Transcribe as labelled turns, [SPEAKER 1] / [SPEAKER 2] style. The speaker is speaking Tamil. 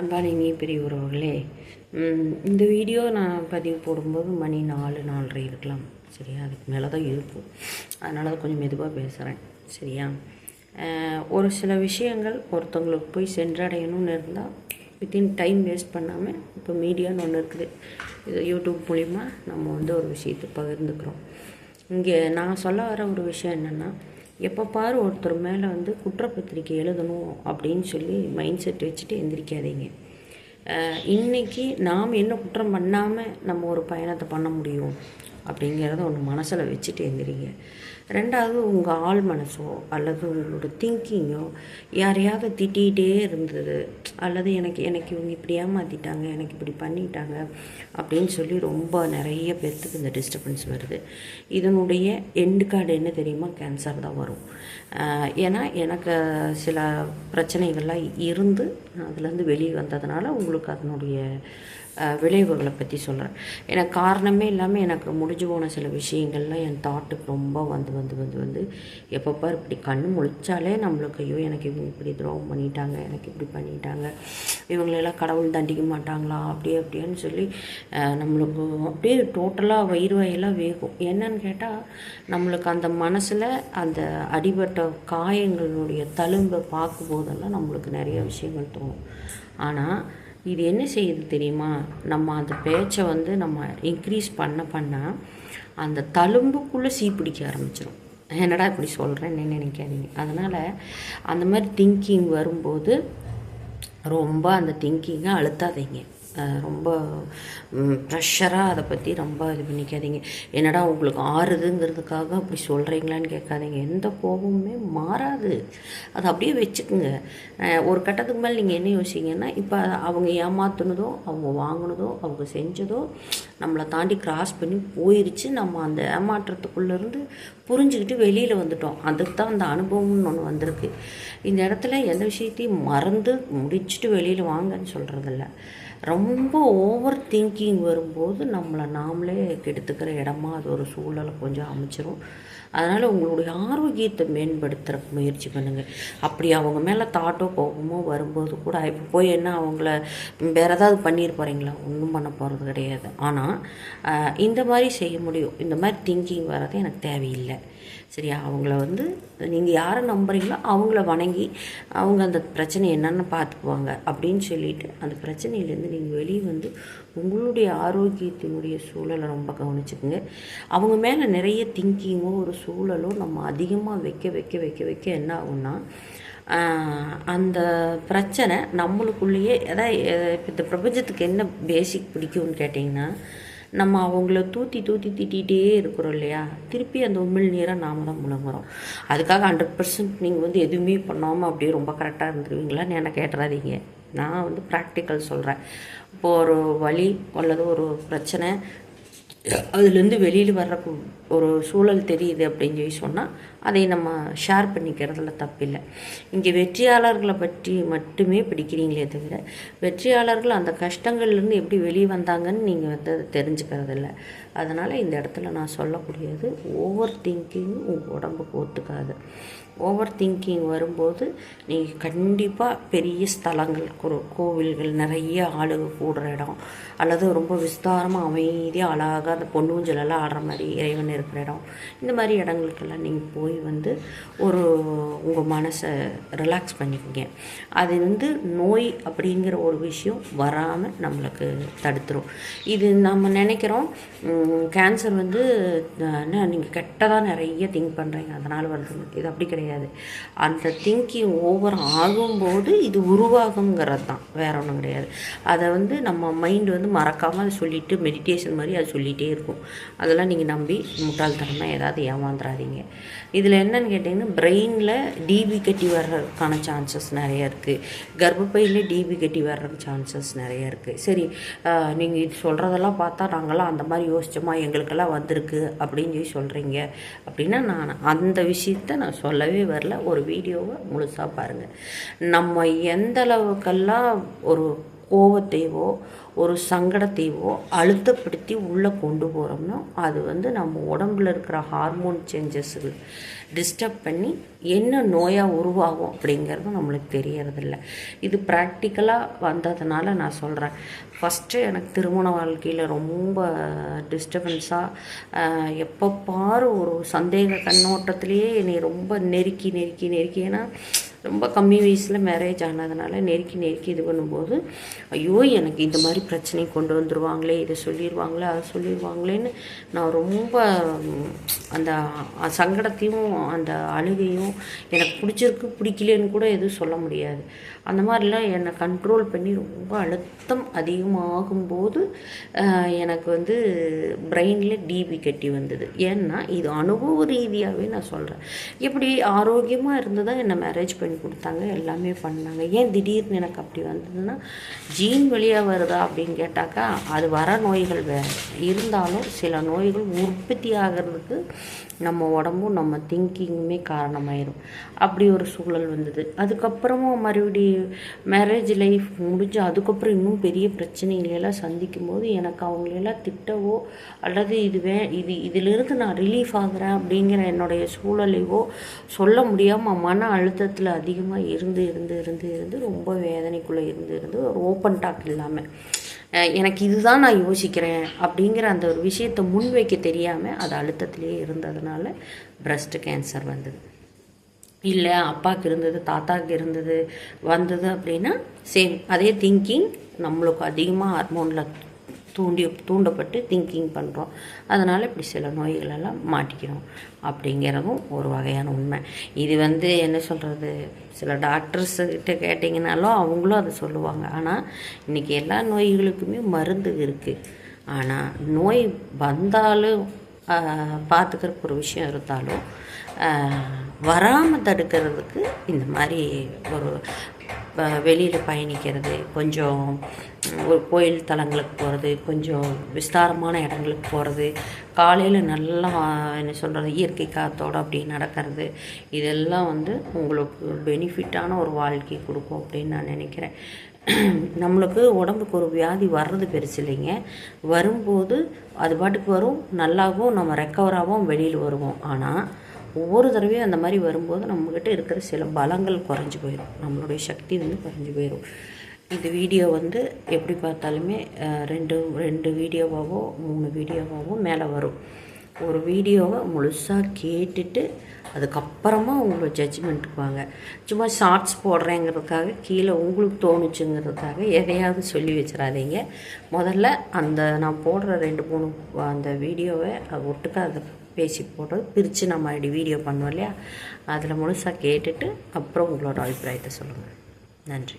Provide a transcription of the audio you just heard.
[SPEAKER 1] அன்பான இனிய பெரிய உறவுகளே, இந்த வீடியோ நான் பதிவு போடும்போது மணி 4:30 இருக்கலாம். சரியா, அதுக்கு மேலே தான் இருக்கும். அதனால தான் கொஞ்சம் மெதுவாக பேசுகிறேன். சரியா, ஒரு சில விஷயங்கள் ஒருத்தவங்களுக்கு போய் சென்றடையணும்னு இருந்தால் வித்தின் டைம் வேஸ்ட் பண்ணாமல் இப்போ மீடியான்னு ஒன்று இருக்குது. இது யூடியூப் மூலிமா நம்ம ஒரு விஷயத்தை பகிர்ந்துக்கிறோம். இங்கே நான் சொல்ல வர ஒரு விஷயம் என்னென்னா, எப்போ பாரு ஒருத்தர் மேலே குற்றப்பத்திரிக்கை எழுதணும் அப்படின்னு சொல்லி மைண்ட் செட் வச்சுட்டு எந்திரிக்காதீங்க. இன்றைக்கி நாம் என்ன குற்றம் பண்ணாமல் நம்ம ஒரு பயணத்தை பண்ண முடியும் அப்படிங்கிறத ஒன்று மனசில் வச்சுட்டு எந்திரிங்க. ரெண்டாவது, உங்கள் ஆள் மனசோ அல்லது உங்களோட திங்கிங்கோ யாரையாவது திட்டிகிட்டே இருந்தது, அல்லது எனக்கு இவங்க இப்படி ஏமாற்றிட்டாங்க, எனக்கு இப்படி பண்ணிட்டாங்க அப்படின்னு சொல்லி ரொம்ப நிறைய பேர்த்துக்கு இந்த டிஸ்டர்பன்ஸ் வருது. இதனுடைய எண்டு கார்டு என்ன தெரியுமா? கேன்சர் தான் வரும். ஏன்னா எனக்கு சில பிரச்சனைகள்லாம் இருந்து அதுலேருந்து வெளியே வந்ததுனால உங்களுக்கு அதனுடைய விளைவுகளை பற்றி சொல்கிறேன். எனக்கு காரணமே இல்லாமல் எனக்கு முடிஞ்சு போன சில விஷயங்கள்லாம் என் தாட்டுக்கு ரொம்ப வந்து எப்பப்போ இப்படி கண் முழிச்சாலே நம்மளுக்கு ஐயோ எனக்கு இவங்க இப்படி துரோகம் பண்ணிட்டாங்க, எனக்கு இப்படி பண்ணிட்டாங்க, இவங்களெல்லாம் கடவுள் தண்டிக்க மாட்டாங்களா அப்படின்னு சொல்லி நம்மளுக்கு அப்படியே டோட்டலாக வயிறு வாயெல்லாம் வேகும். என்னன்னு கேட்டால், நம்மளுக்கு அந்த மனசில் அந்த அடிபட்ட காயங்களுடைய தழும்பை பார்க்கும்போதெல்லாம் நம்மளுக்கு நிறைய விஷயங்கள் தோணும். ஆனால் இது என்ன செய்யுது தெரியுமா? நம்ம அந்த பேச்சை நம்ம இன்க்ரீஸ் பண்ண அந்த தழும்புக்குள்ளே சீப்பிடிக்க ஆரம்பிச்சிடும். என்னடா இப்படி சொல்கிறேன்னு நினைக்காதீங்க. அதனால் அந்த மாதிரி திங்கிங் வரும்போது ரொம்ப அந்த திங்கிங்கை அழுத்தாதீங்க. ரொம்ப ப்ரெஷராக அதை பற்றி ரொம்ப இது பண்ணிக்காதீங்க. என்னடா உங்களுக்கு ஆறுதுங்கிறதுக்காக அப்படி சொல்கிறீங்களான்னு கேட்காதீங்க. எந்த கோபமுமே மாறாது, அதை அப்படியே வச்சுக்குங்க. ஒரு கட்டத்துக்கு மேலே நீங்கள் என்ன யோசிங்கன்னா, இப்போ அவங்க ஏமாத்துனதோ, அவங்க வாங்கினதோ, அவங்க செஞ்சதோ நம்மளை தாண்டி கிராஸ் பண்ணி போயிடுச்சு. நம்ம அந்த ஏமாற்றத்துக்குள்ளேருந்து புரிஞ்சுக்கிட்டு வெளியில் வந்துட்டோம். அதுக்கு தான் அந்த அனுபவம்னு ஒன்று வந்திருக்கு. இந்த இடத்துல எந்த விஷயத்தையும் மறந்து முடிச்சுட்டு வெளியில் வாங்கன்னு சொல்கிறதில்ல. ரொம்ப ஓவர் திங்கிங் வரும்போது நம்மளை நாமளே கெடுத்துக்கிற இடமா அது ஒரு சூழலை கொஞ்சம் அமைச்சிரும். அதனால் உங்களுடைய ஆரோக்கியத்தை மேம்படுத்துகிறக்கு முயற்சி பண்ணுங்கள். அப்படி அவங்க மேலே தாட்டோ கோபமோ வரும்போது கூட இப்போ போய் என்ன அவங்கள வேறு ஏதாவது பண்ணிட்டு போகிறீங்களா? ஒன்றும் பண்ண போகிறது கிடையாது. ஆனால் இந்த மாதிரி செய்ய முடியும். இந்த மாதிரி திங்கிங் வர்றது எனக்கு தேவையில்லை. சரியா, அவங்கள நீங்கள் யாரை நம்புறீங்களோ அவங்கள வணங்கி அவங்க அந்த பிரச்சனை என்னென்னு பார்த்துக்குவாங்க அப்படின்னு சொல்லிவிட்டு அந்த பிரச்சனையிலேருந்து நீங்கள் வெளியே உங்களுடைய ஆரோக்கியத்தினுடைய சூழலை ரொம்ப கவனிச்சுக்குங்க. அவங்க மேலே நிறைய திங்கிங்கோ ஒரு சூழலோ நம்ம அதிகமாக வைக்க என்ன ஆகும்னா, அந்த பிரச்சனை நம்மளுக்குள்ளேயே இப்போ இந்த பிரபஞ்சத்துக்கு என்ன பேசிக் பிடிக்கும்னு கேட்டிங்கன்னா, நம்ம அவங்கள தூத்தி திட்டிகிட்டே இருக்கிறோம் இல்லையா? திருப்பி அந்த உமிழ் நீரை நாம் தான் முழுங்குறோம். அதுக்காக 100% நீங்கள் எதுவுமே பண்ணாமல் அப்படியே ரொம்ப கரெக்டாக இருந்துருவீங்களான்னு என்னை கேட்டுறாதீங்க. நான் ப்ராக்டிக்கல் சொல்கிறேன். இப்போது ஒரு வலி அல்லது ஒரு பிரச்சனை அதுலேருந்து வெளியில் வர்ற ஒரு சூழல் தெரியுது அப்படின்னு சொல்லி சொன்னால் அதை நம்ம ஷேர் பண்ணிக்கிறதுல தப்பில்லை. இங்கே வெற்றியாளர்களை பற்றி மட்டுமே பிடிக்கிறீங்களே தவிர வெற்றியாளர்கள் அந்த கஷ்டங்கள்லேருந்து எப்படி வெளியே வந்தாங்கன்னு நீங்கள் அதை தெரிஞ்சுக்கிறதில்ல. அதனால் இந்த இடத்துல நான் சொல்லக்கூடியது, ஓவர் திங்கிங் உங்கள் உடம்புக்கு ஒத்துக்காது. ஓவர் திங்கிங் வரும்போது நீங்கள் கண்டிப்பாக பெரிய ஸ்தலங்கள், கோவில்கள், நிறைய ஆளுங்க கூடுற இடம், அல்லது ரொம்ப விஸ்தாரமாக அமைதியாக அழகாக அந்த பொன்னூஞ்சலெல்லாம் ஆடுற மாதிரி இறைவன் இருக்கிற இடம், இந்த மாதிரி இடங்களுக்கெல்லாம் நீங்கள் போய் ஒரு உங்கள் மனசை ரிலாக்ஸ் பண்ணிக்கோங்க. அது நோய் அப்படிங்கிற ஒரு விஷயம் வராமல் நம்மளுக்கு தடுத்துரும். இது நம்ம நினைக்கிறோம் கேன்சர் என்ன நீங்கள் கெட்டதாக நிறைய திங்க் பண்ணுறீங்க அதனால் வருது. இது அப்படி கிடையாது. அந்த திங்கிங் ஓவர் ஆகும்போது இது உருவாகுங்கிறது தான், வேற ஒன்றும் கிடையாது. அதை நம்ம மைண்டு மறக்காமல் அதை சொல்லிவிட்டு மெடிடேஷன் மாதிரி அது சொல்லிகிட்டே இருக்கும். அதெல்லாம் நீங்கள் நம்பி முட்டாள்தனமாக ஏதாவது ஏமாந்துடாதீங்க. இதில் என்னன்னு கேட்டிங்கன்னா, பிரெயினில் டிபி கட்டி வர்றதுக்கான சான்சஸ் நிறைய இருக்குது. கர்ப்பப்பையில் டிபி கட்டி வர்ற சான்சஸ் நிறைய இருக்குது. சரி, நீங்கள் இது சொல்கிறதெல்லாம் பார்த்தா நாங்கள்லாம் அந்த மாதிரி யோசித்தோமா, எங்களுக்கெல்லாம் வந்திருக்கு அப்படின்னு சொல்லி சொல்கிறீங்க அப்படின்னா, நான் அந்த விஷயத்தை நான் சொல்லவே வரல. ஒரு வீடியோவை முழுசாக பாருங்கள். நம்ம எந்த அளவுக்கெல்லாம் ஒரு கோபத்தையோ ஒரு சங்கடத்தையோ அழுத்தப்படுத்தி உள்ளே கொண்டு போகிறோம்னா அது வந்து நம்ம உடம்புல இருக்கிற ஹார்மோன் சேஞ்சஸு டிஸ்டர்ப் பண்ணி என்ன நோயாக உருவாகும் அப்படிங்கிறது நம்மளுக்கு தெரியறதில்ல. இது ப்ராக்டிக்கலாக வந்ததுனால நான் சொல்கிறேன். ஃபஸ்ட்டு எனக்கு திருமண வாழ்க்கையில் ரொம்ப டிஸ்டர்பன்ஸாக எப்போ பாரு ஒரு சந்தேக கண்ணோட்டத்திலேயே என்னை ரொம்ப நெருக்கி ஏன்னா ரொம்ப கம்மி வயசில் மேரேஜ் ஆனதுனால நெருக்கி இது பண்ணும்போது ஐயோ எனக்கு இந்த மாதிரி பிரச்சனை கொண்டு வந்துடுவாங்களே, இதை சொல்லிடுவாங்களே, அதை சொல்லிடுவாங்களேன்னு நான் ரொம்ப அந்த சங்கடத்தையும் அந்த அழுகையும் எனக்கு பிடிக்கலன்னு கூட எதுவும் சொல்ல முடியாது. அந்த மாதிரிலாம் என்னை கண்ட்ரோல் பண்ணி ரொம்ப அழுத்தம் அதிகமாகும்போது எனக்கு வந்து பிரெயினில் டிபி கட்டி வந்தது. ஏன்னா இது அனுபவ ரீதியாகவே நான் சொல்கிறேன். எப்படி ஆரோக்கியமாக இருந்து தான் என்னை மேரேஜ் பண்ணி கொடுத்தாங்க, எல்லாமே பண்ணாங்க. ஏன் திடீர்னு எனக்கு அப்படி வந்ததுன்னா ஜீன் வழியாக வருதா அப்படின்னு கேட்டாக்கா அது வர நோய்கள் வேறு இருந்தாலும் சில நோய்கள் உற்பத்தி ஆகிறதுக்கு நம்ம உடம்பும் நம்ம திங்கிங்குமே காரணமாயிடும். அப்படி ஒரு சூழல் வந்தது. அதுக்கப்புறமும் மறுபடியும் மேரேஜ் லைஃப் முடிஞ்சு அதுக்கப்புறம் இன்னும் பெரிய பிரச்சனைகளெல்லாம் சந்திக்கும் போது எனக்கு அவங்களெல்லாம் திட்டவோ அல்லது இதிலிருந்து நான் ரிலீஃப் ஆகிறேன் அப்படிங்கிற என்னுடைய சூழலைவோ சொல்ல முடியாமல் மன அழுத்தத்தில் அதிகமாக இருந்து ரொம்ப வேதனைக்குள்ளே இருந்து ஒரு ஓப்பன் டாக் இல்லாமல் எனக்கு இதுதான் நான் யோசிக்கிறேன் அப்படிங்கிற அந்த ஒரு விஷயத்தை முன்வைக்க தெரியாமல் அது அழுத்தத்திலேயே இருந்ததுனால பிரஸ்ட் கேன்சர் வந்தது. இல்லை அப்பாவுக்கு இருந்தது, தாத்தாவுக்கு இருந்தது வந்தது அப்படின்னா சேம் அதே திங்கிங் நம்மளுக்கு அதிகமாக ஹார்மோனில் தூண்டப்பட்டு திங்கிங் பண்ணுறோம். அதனால் இப்படி சில நோய்களெல்லாம் மாட்டிக்கிறோம் அப்படிங்கிறதும் ஒரு வகையான உண்மை. இது வந்து என்ன சொல்கிறது, சில டாக்டர்ஸ்கிட்ட கேட்டிங்கனாலும் அவங்களும் அதை சொல்லுவாங்க. ஆனால் இன்றைக்கி எல்லா நோய்களுக்குமே மருந்து இருக்குது. ஆனால் நோய் வந்தாலும் பார்த்துக்கிறதுக்கு ஒரு விஷயம் இருந்தாலும் வராமல் தடுக்கிறதுக்கு இந்த மாதிரி ஒரு வெளியில் பயணிக்கிறது, கொஞ்சம் ஒரு கோயில் தலங்களுக்கு போகிறது, கொஞ்சம் விஸ்தாரமான இடங்களுக்கு போகிறது, காலையில் நல்லா என்ன சொல்கிறது இயற்கை காற்றோடு அப்படி நடக்கிறது, இதெல்லாம் வந்து உங்களுக்கு பெனிஃபிட்டான ஒரு வாழ்க்கை கொடுக்கும் அப்படின்னு நான் நினைக்கிறேன். நம்மளுக்கு உடம்புக்கு ஒரு வியாதி வர்றது பெருசு இல்லைங்க. வரும்போது அது பாட்டுக்கு வரும், நல்லாவும் நம்ம ரெக்கவராகவும் வெளியில் வருவோம். ஆனால் ஒவ்வொரு தடவையும் அந்த மாதிரி வரும்போது நம்மக்கிட்ட இருக்கிற சில பலங்கள் குறைஞ்சி போயிடும், நம்மளுடைய சக்தி வந்து குறைஞ்சி போயிடும். இந்த வீடியோ வந்து எப்படி பார்த்தாலுமே ரெண்டு வீடியோவாகவோ 3 வீடியோவாகவோ மேலே வரும். ஒரு வீடியோவை முழுசாக கேட்டுட்டு அதுக்கப்புறமா உங்களோட ஜட்ஜ்மெண்ட்டுக்கு வாங்க. சும்மா ஷார்ட்ஸ் போடுறேங்கிறதுக்காக கீழே உங்களுக்கு தோணுச்சுங்கிறதுக்காக எதையாவது சொல்லி வச்சிடாதீங்க. முதல்ல அந்த நான் போடுற 2-3 அந்த வீடியோவை ஒட்டுக்க அதை பேசி போடுறது பிரித்து நம்ம அப்படி வீடியோ பண்ணுவோம் இல்லையா, அதில் முழுசாக கேட்டுட்டு அப்புறம் உங்களோட அபிப்பிராயத்தை சொல்லுங்கள். நன்றி.